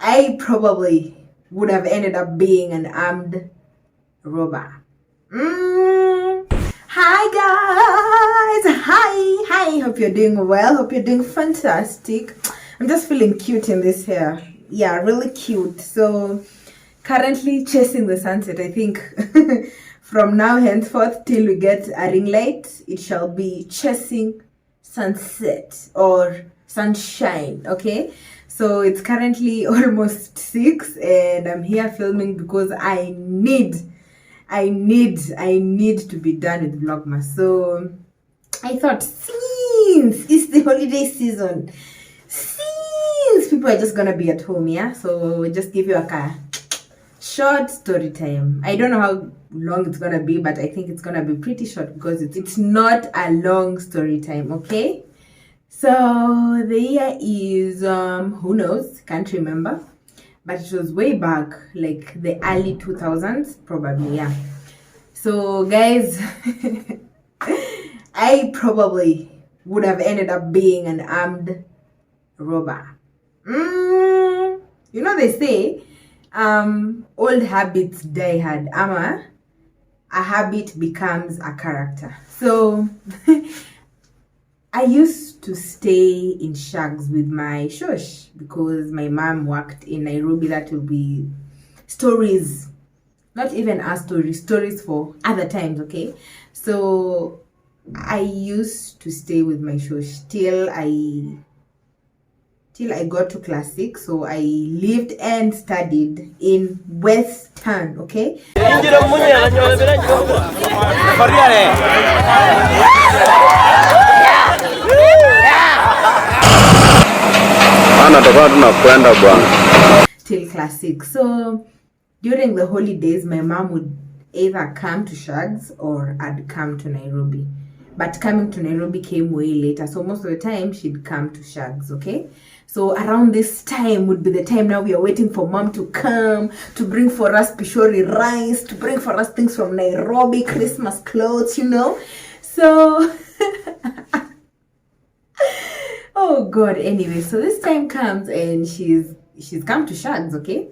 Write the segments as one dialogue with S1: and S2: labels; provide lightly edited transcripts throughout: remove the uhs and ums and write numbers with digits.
S1: I probably would have ended up being an armed robber. Hi guys, hi, hope you're doing well, hope you're doing fantastic. I'm just feeling cute in this hair. Yeah, really cute. So currently chasing the sunset. I think from now henceforth till we get a ring light, it shall be chasing sunset or sunshine. Okay, so it's currently almost 6 and I'm here filming because I need to be done with VLOGMAS. So I thought, since it's the holiday season, since people are just gonna be at home, yeah, so we'll just give you a short story time. I don't know how long it's gonna be, but I think it's gonna be pretty short because it's not a long story time. Okay, so the year is who knows, can't remember, but it was way back, like the early 2000s probably. Yeah, so guys, I probably would have ended up being an armed robber. You know, they say old habits die hard, ama a habit becomes a character. So I used to stay in shags with my shush because my mom worked in Nairobi. That will be stories, not even our stories for other times. Okay, so I used to stay with my shush till I got to class 6. So I lived and studied in Western. Okay, till class 6. So during the holidays, my mom would either come to Shags or I'd come to Nairobi. But coming to Nairobi came way later. So most of the time, she'd come to Shags, okay? So around this time would be the time now we are waiting for mom to come, to bring for us pishori rice, to bring for us things from Nairobi, Christmas clothes, you know? So, oh God, anyway, so this time comes and she's come to Shags, okay?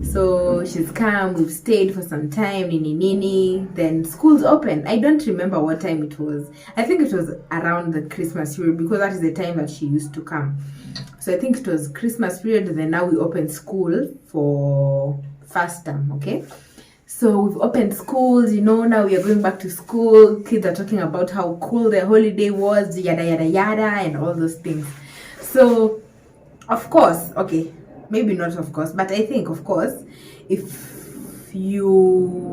S1: So she's come, we've stayed for some time, nini, then school's open. I don't remember what time it was. I think it was around the Christmas period because that is the time that she used to come. So I think it was Christmas period, then now we open school for first term, okay? So we've opened schools, you know, now we are going back to school. Kids are talking about how cool their holiday was, yada, yada, yada, and all those things. So, of course, okay, maybe not of course, but I think of course, if you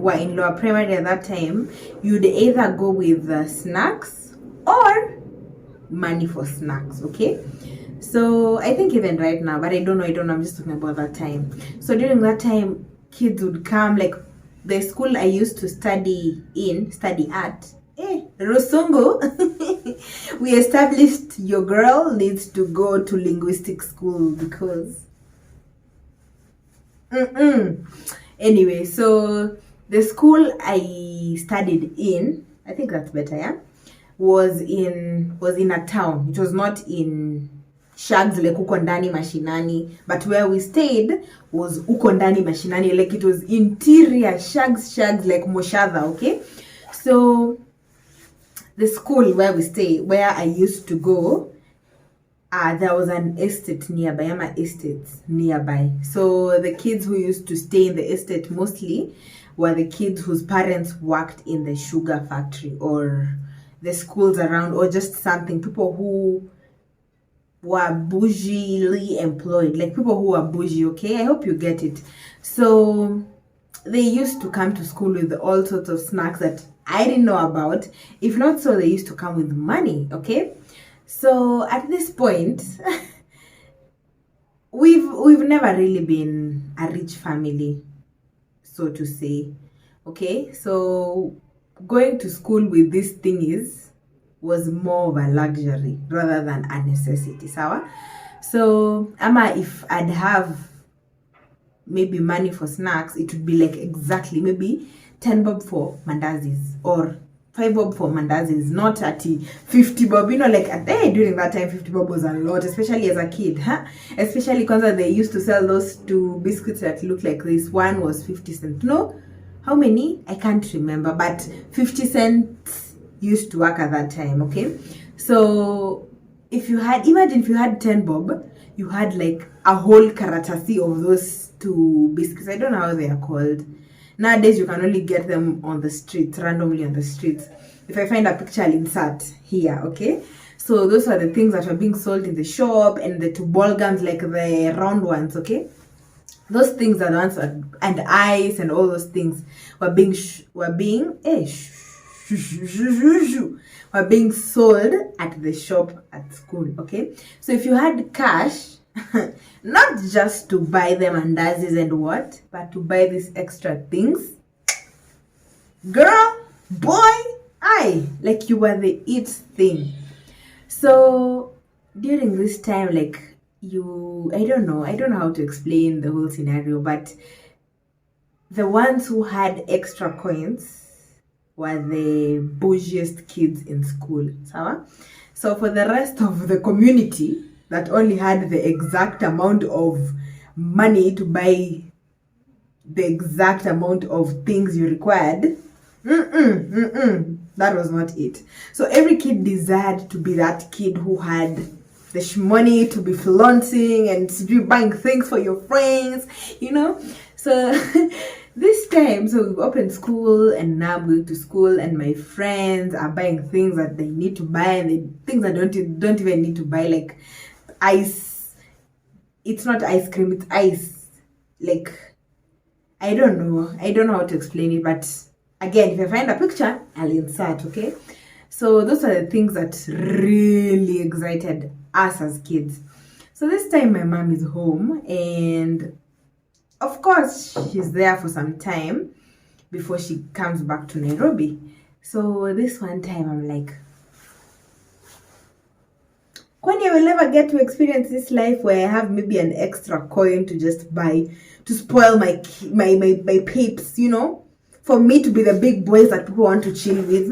S1: were in lower primary at that time, you'd either go with snacks or money for snacks, okay? So I think even right now, but I don't know, I'm just talking about that time. So during that time, kids would come, like the school I used to study at, Rosungu, we established your girl needs to go to linguistic school because anyway, so the school I studied in, I think that's better, yeah, was in a town. It was not in Shags like uko ndani mashinani, but where we stayed was uko ndani mashinani, like it was interior shags like Moshadha, okay? So the school where I used to go, there was an estate nearby, estates nearby. So the kids who used to stay in the estate mostly were the kids whose parents worked in the sugar factory or the schools around, or just something, people who were bougily employed, like people who were bougie, okay? I hope you get it. So they used to come to school with all sorts of snacks that I didn't know about. If not so, they used to come with money, okay? So at this point, we've never really been a rich family, so to say, okay? So going to school with these thingies was more of a luxury rather than a necessity, sawa? So if I'd have maybe money for snacks, it would be like exactly maybe 10 bob for mandazis or 5 bob for mandazi is not at 50 bob, you know, like during that time 50 bob was a lot, especially as a kid, especially because they used to sell those 2 biscuits that look like this. One was 50 cents. No, how many I can't remember, but 50 cents used to work at that time. Okay, so if you had, imagine if you had 10 bob, you had like a whole karatasi of those 2 biscuits. I don't know how they are called. Nowadays, you can only get them on the streets, randomly on the streets. If I find a picture, I'll insert here, okay? So those are the things that are being sold in the shop, and the 2 ball guns, like the round ones, okay? Those things are the ones and ice and all those things were being sold at the shop at school, okay? So if you had cash, not just to buy the mandazis and what, but to buy these extra things, girl, boy, like you were the it thing. So during this time, like I don't know how to explain the whole scenario, but the ones who had extra coins were the bougiest kids in school. So for the rest of the community that only had the exact amount of money to buy the exact amount of things you required, that was not it. So every kid desired to be that kid who had the money to be flaunting and to be buying things for your friends, you know. So this time, so we opened school, and now I'm going to school, and my friends are buying things that they need to buy, and things I don't even need to buy, like ice. It's not ice cream, it's ice. Like, I don't know how to explain it, but again, if I find a picture, I'll insert, okay? So those are the things that really excited us as kids. So this time my mom is home, and of course she's there for some time before she comes back to Nairobi. So this one time I'm like, Kwani I will never get to experience this life where I have maybe an extra coin to just buy, to spoil my peeps, you know, for me to be the big boys that people want to chill with.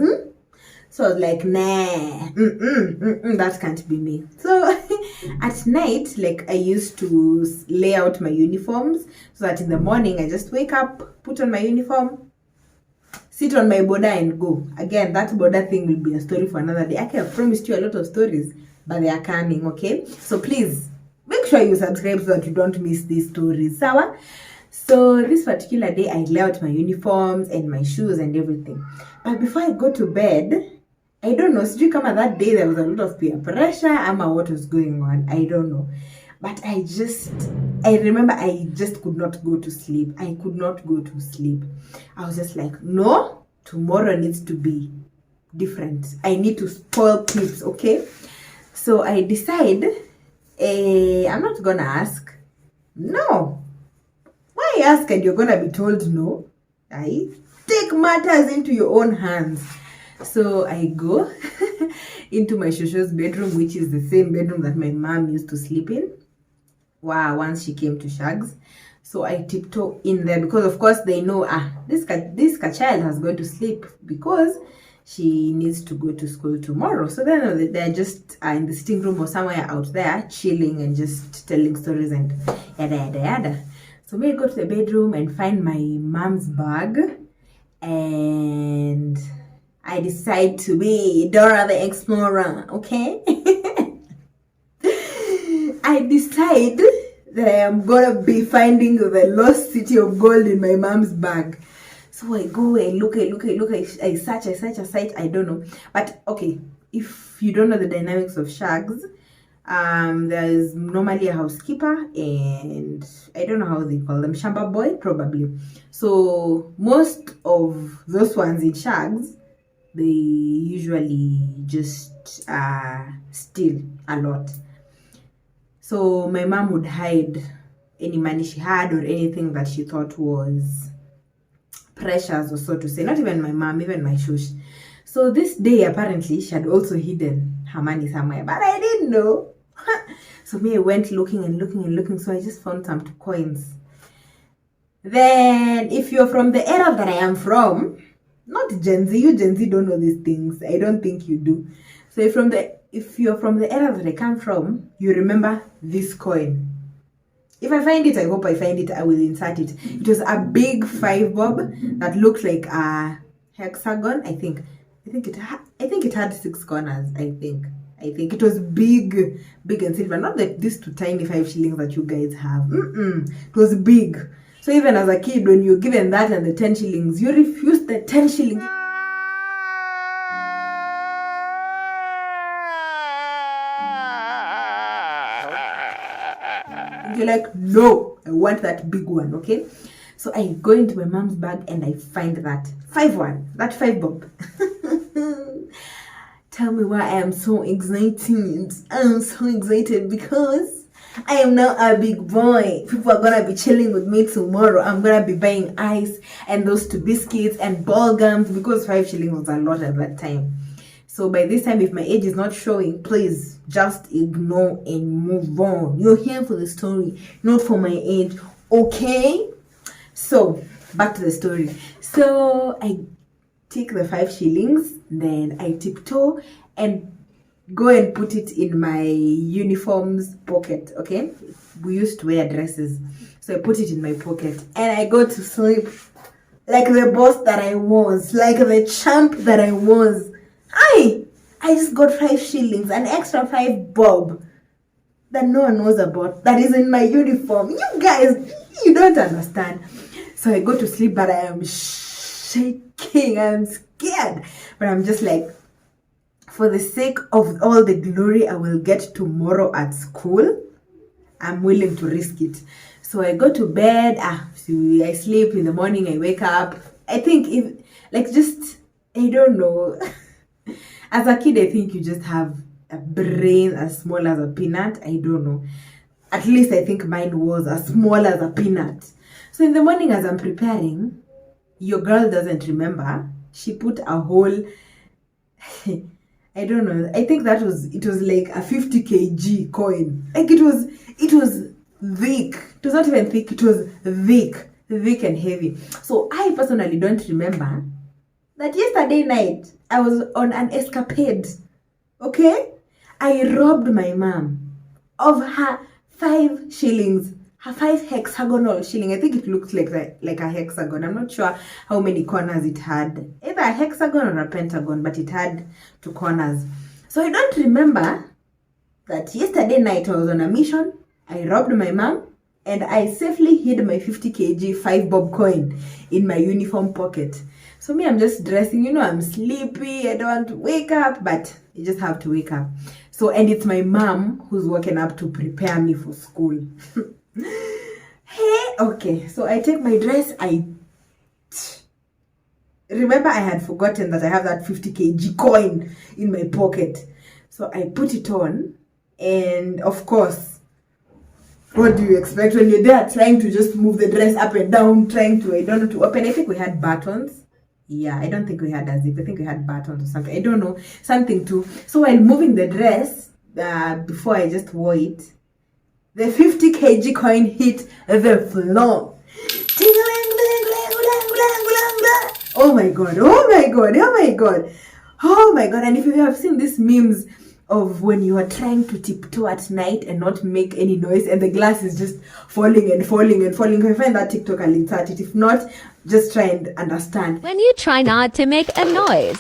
S1: So I was like, nah, that can't be me. So at night, like, I used to lay out my uniforms so that in the morning I just wake up, put on my uniform, sit on my border and go. Again, that border thing will be a story for another day. I have promised you a lot of stories, but they are coming, okay? So please, make sure you subscribe so that you don't miss these stories, sawa? So this particular day, I lay out my uniforms and my shoes and everything. But before I go to bed, I don't know, sijui kama that day there was a lot of peer pressure, ama what was going on, I don't know. But I remember I just could not go to sleep. I could not go to sleep. I was just like, no, tomorrow needs to be different. I need to spoil clips, okay? So I decide, I'm not gonna ask. No. Why ask and you're gonna be told no? I take matters into your own hands. So I go into my shosho's bedroom, which is the same bedroom that my mom used to sleep in. Wow, once she came to Shags. So I tiptoe in there because of course they know, this child has gone to sleep because she needs to go to school tomorrow. So then they're just in the sitting room or somewhere out there chilling and just telling stories and yada yada yada. So me go to the bedroom and find my mom's bag, and I decide to be Dora the Explorer, okay? I decide that I am gonna be finding the lost city of gold in my mom's bag. So I go and look, I search, I don't know. But okay, if you don't know the dynamics of Shags, there is normally a housekeeper, and I don't know how they call them, Shamba boy, probably. So most of those ones in Shags, they usually just steal a lot. So my mom would hide any money she had or anything that she thought was precious, or so to say. Not even my mom, even my shush. So this day, apparently, she had also hidden her money somewhere, but I didn't know. So me, I went looking and looking, so I just found some 2 coins. Then, if you're from the era that I am from, Not Gen Z. You Gen Z don't know these things. I don't think you do. So if you're from the era that I come from, you remember this coin. If I find it, I hope I find it, I will insert it. It was a big 5 bob that looked like a hexagon. I think it had 6 corners. I think it was big and silver. Not like these 2 tiny 5 shillings that you guys have. It was big. So even as a kid, when you're given that and the 10 shillings, you refuse the 10 shillings. You're like, no, I want that big one, okay? So I go into my mom's bag and I find that 5 bob. Tell me why I am so excited. I'm so excited because I am now a big boy. People are gonna be chilling with me tomorrow. I'm gonna be buying ice and those 2 biscuits and ball gums because 5 shillings was a lot at that time. So by this time, if my age is not showing, please just ignore and move on. You're here for the story, not for my age, okay? So back to the story. So I take the 5 shillings, then I tiptoe and go and put it in my uniform's pocket, okay? We used to wear dresses. So I put it in my pocket and I go to sleep like the boss that I was, like the champ that I was. I just got 5 shillings, an extra 5 bob that no one knows about, that is in my uniform. You guys, you don't understand. So I go to sleep, but I am shaking. I'm scared. But I'm just like, for the sake of all the glory I will get tomorrow at school, I'm willing to risk it. So I go to bed. I sleep. In the morning, I wake up. I think I don't know. As a kid, I think you just have a brain as small as a peanut. I don't know. At least I think mine was as small as a peanut. So in the morning as I'm preparing, your girl doesn't remember. She put a whole, I don't know. I think it was like a 50 kg coin. Like it was thick. It was not even thick. It was thick and heavy. So I personally don't remember that yesterday night I was on an escapade, okay? I robbed my mom of her 5 shillings, her 5 hexagonal shilling. I think it looks like a hexagon. I'm not sure how many corners it had. Either a hexagon or a pentagon, but it had 2 corners. So I don't remember that yesterday night I was on a mission. I robbed my mom and I safely hid my 50 kg 5 bob coin in my uniform pocket. So me, I'm just dressing, I'm sleepy, I don't want to wake up, but you just have to wake up. So, and it's my mom who's woken up to prepare me for school. Hey, okay, so I take my dress, remember I had forgotten that I have that 50 kg coin in my pocket. So I put it on, and of course, what do you expect when you're there trying to just move the dress up and down, I don't know, to open? I think we had buttons. Yeah, I don't think we had a zip. I think we had buttons or something. I don't know. Something too. So while moving the dress, before I just wore it, the 50 kg coin hit the floor. Oh my god. Oh my god. Oh my god. Oh my god. And if you have seen these memes of when you are trying to tiptoe at night and not make any noise and the glass is just falling and falling and falling. If you find that TikTok, I'll insert it. If not, just try and understand.
S2: When you try not to make a noise.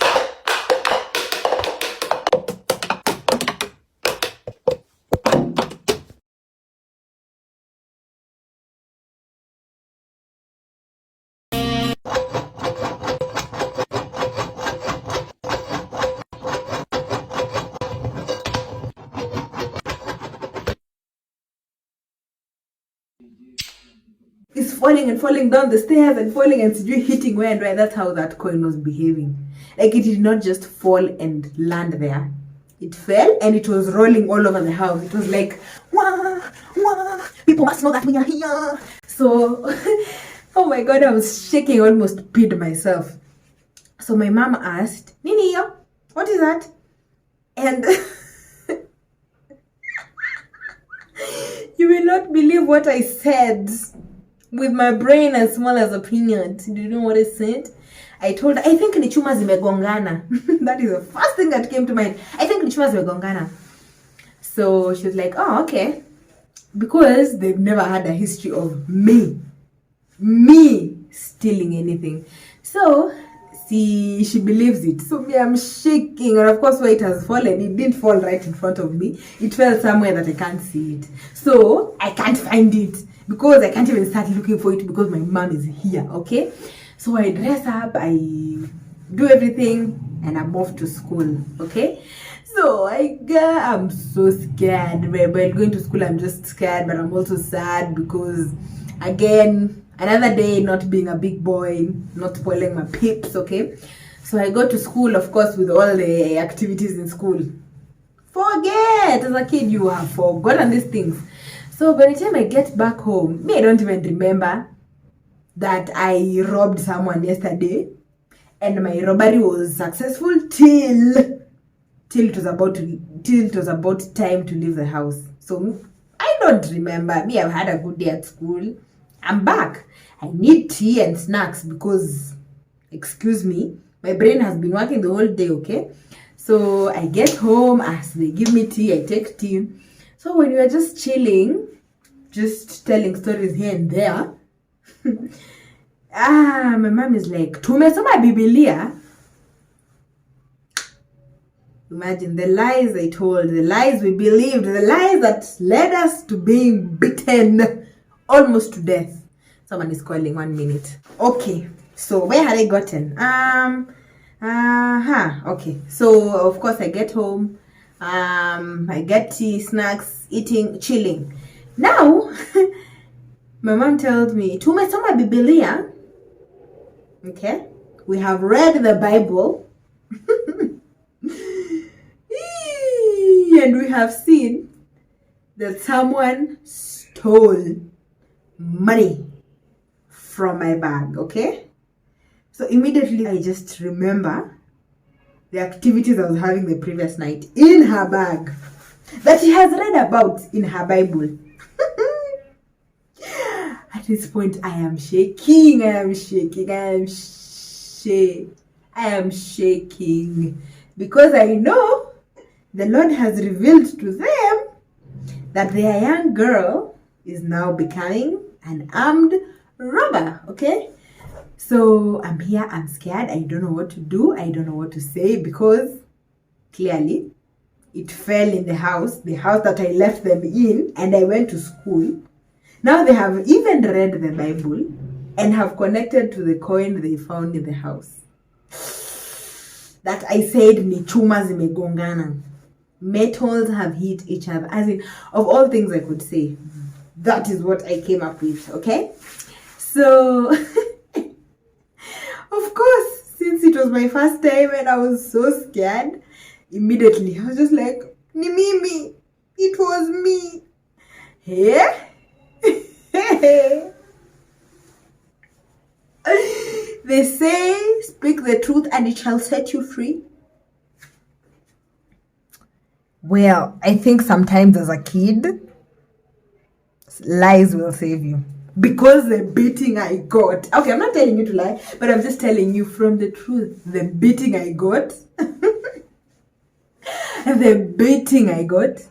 S1: It's falling and falling down the stairs and falling and hitting where and where. That's how that coin was behaving. Like it did not just fall and land there. It fell and it was rolling all over the house. It was like, wah, wah, people must know that we are here. So, oh my god, I was shaking, almost peed myself. So my mom asked, Nini, what is that? And you will not believe what I said. with my brain as small as a peanut. Do you know what I said? I told her, I think ni chuma zimegongana. That is the first thing that came to mind. I think ni chuma zimegongana. So she was like, oh, okay. Because they've never had a history of me stealing anything. So she believes it. So me, I'm shaking, and of course where it has fallen, it didn't fall right in front of me. It fell somewhere that I can't see it. So I can't find it because I can't even start looking for it because my mom is here. Okay, so I dress up, I do everything, and I'm off to school. Okay, so I'm so scared. While going to school, I'm just scared, but I'm also sad because, again, another day not being a big boy, not spoiling my peeps. Okay, so I go to school, of course, with all the activities in school. Forget, as a kid, you have forgotten these things. So by the time I get back home, I don't even remember that I robbed someone yesterday, and my robbery was successful till it was about time to leave the house. So I don't remember. I've had a good day at school. I'm back. I need tea and snacks because, excuse me, my brain has been working the whole day. Okay, so I get home, as they give me tea, I take tea. So when we are just chilling, just telling stories here and there, my mom is like, tumesoma Biblia. Imagine the lies I told, the lies we believed, the lies that led us to being beaten almost to death. Someone is calling, 1 minute. Okay, so where had I gotten? Okay, so of course I get home, I get tea, snacks, eating, chilling. Now, my mom tells me, tumesoma Biblia. Okay, we have read the Bible. And we have seen that someone stole money from my bag. Okay, so immediately I just remember the activities I was having the previous night in her bag that she has read about in her Bible. At this point, I am shaking. I am shaking because I know the Lord has revealed to them that their young girl is now becoming an armed robber. Okay, so I'm here, I'm scared, I don't know what to do, I don't know what to say, because clearly it fell in the house that I left them in, and I went to school. Now they have even read the Bible and have connected to the coin they found in the house that I said ni chuma zimegongana. Metals have hit each other. As in, of all things I could say, that is what I came up with. Okay, so of course, since it was my first time and I was so scared, immediately I was just like, ni mimi, it was me. Yeah. They say, speak the truth and it shall set you free. Well, I think sometimes as a kid, lies will save you. Because the beating I got. Okay, I'm not telling you to lie, but I'm just telling you from the truth. The beating I got. The beating I got.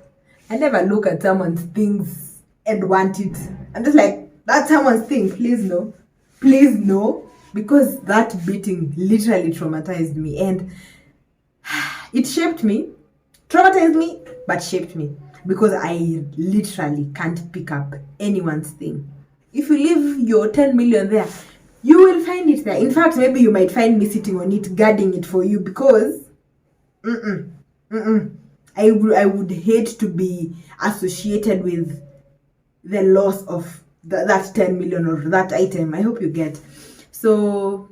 S1: I never look at someone's things and want it. I'm just like, that's someone's thing. Please no. Please no. Because that beating literally traumatized me. And it shaped me. Traumatized me, but shaped me, because I literally can't pick up anyone's thing. If you leave your 10 million there, you will find it there. In fact, maybe you might find me sitting on it, guarding it for you, because I would hate to be associated with the loss of that 10 million or that item. I hope you get. So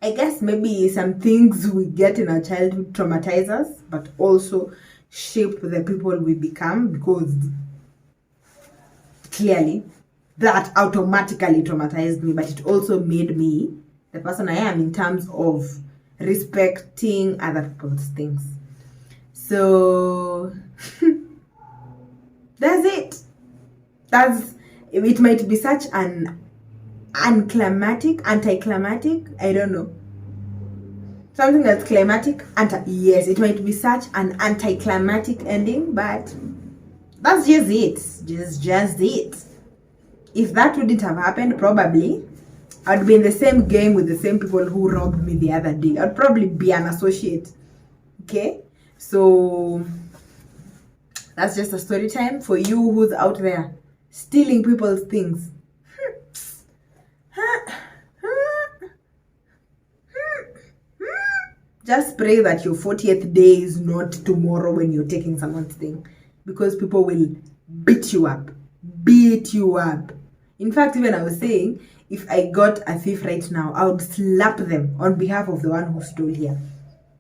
S1: I guess maybe some things we get in our childhood traumatize us, but also shape the people we become, because clearly that automatically traumatized me, but it also made me the person I am in terms of respecting other people's things. So that's it. That's It might be such an anticlimactic, I don't know. Something that's climatic, yes, it might be such an anticlimactic ending, but that's just it. Just it. If that wouldn't have happened, probably I'd be in the same game with the same people who robbed me the other day. I'd probably be an associate. Okay? So that's just a story time for you who's out there stealing people's things. Just pray that your 40th day is not tomorrow when you're taking someone's thing, because people will beat you up. In fact, even I was saying, if I got a thief right now, I would slap them on behalf of the one who stole here.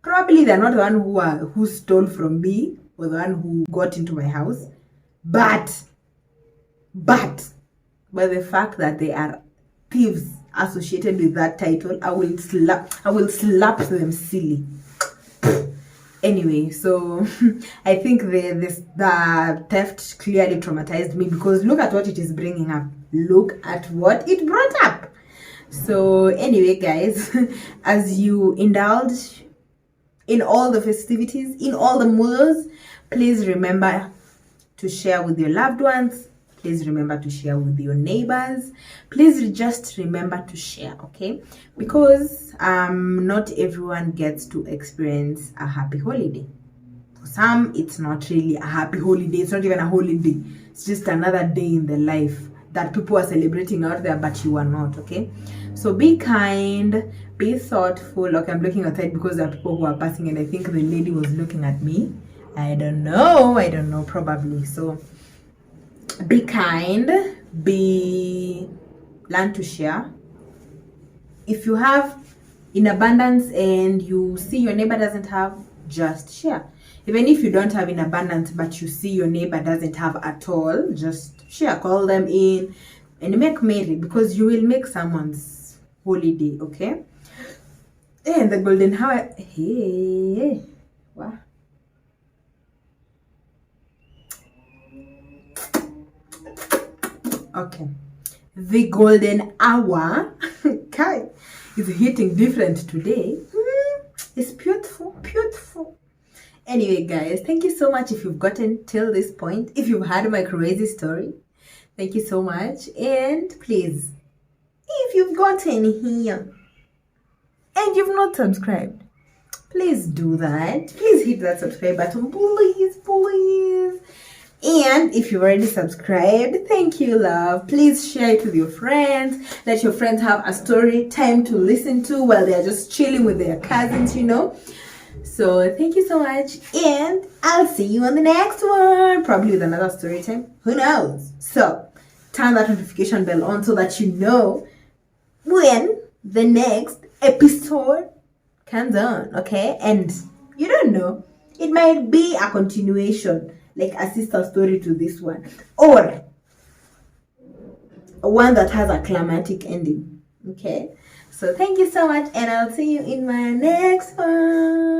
S1: Probably they're not the one who stole from me or the one who got into my house, but the fact that they are thieves associated with that title, I will slap them silly. Anyway, so I think the theft clearly traumatized me, because look at what it is bringing up. Look at what it brought up. So anyway, guys, as you indulge in all the festivities, in all the moods, please remember to share with your loved ones. Please remember to share with your neighbors. Please just remember to share, okay? Because not everyone gets to experience a happy holiday. For some, it's not really a happy holiday. It's not even a holiday. It's just another day in the life that people are celebrating out there, but you are not, okay? So be kind, be thoughtful. Okay, I'm looking outside because there are people who are passing, and I think the lady was looking at me. I don't know, probably. So be kind, learn to share. If you have in abundance and you see your neighbor doesn't have, just share. Even if you don't have in abundance but you see your neighbor doesn't have at all, just share. Call them in and make merry, because you will make someone's holiday, okay? And the golden hour, hey, wow. Okay, the golden hour is hitting different today. It's beautiful. Anyway, guys, thank you so much if you've gotten till this point. If you've heard my crazy story, thank you so much. And please, if you've gotten here and you've not subscribed, please do that. Please hit that subscribe button, please. And if you've already subscribed, thank you, love. Please share it with your friends. Let your friends have a story time to listen to while they're just chilling with their cousins, you know. So thank you so much, and I'll see you on the next one, probably with another story time. Who knows? So turn that notification bell on so that you know when the next episode comes on, okay? And you don't know, it might be a continuation, like a sister story to this one, or one that has a climatic ending, okay? So thank you so much, and I'll see you in my next one.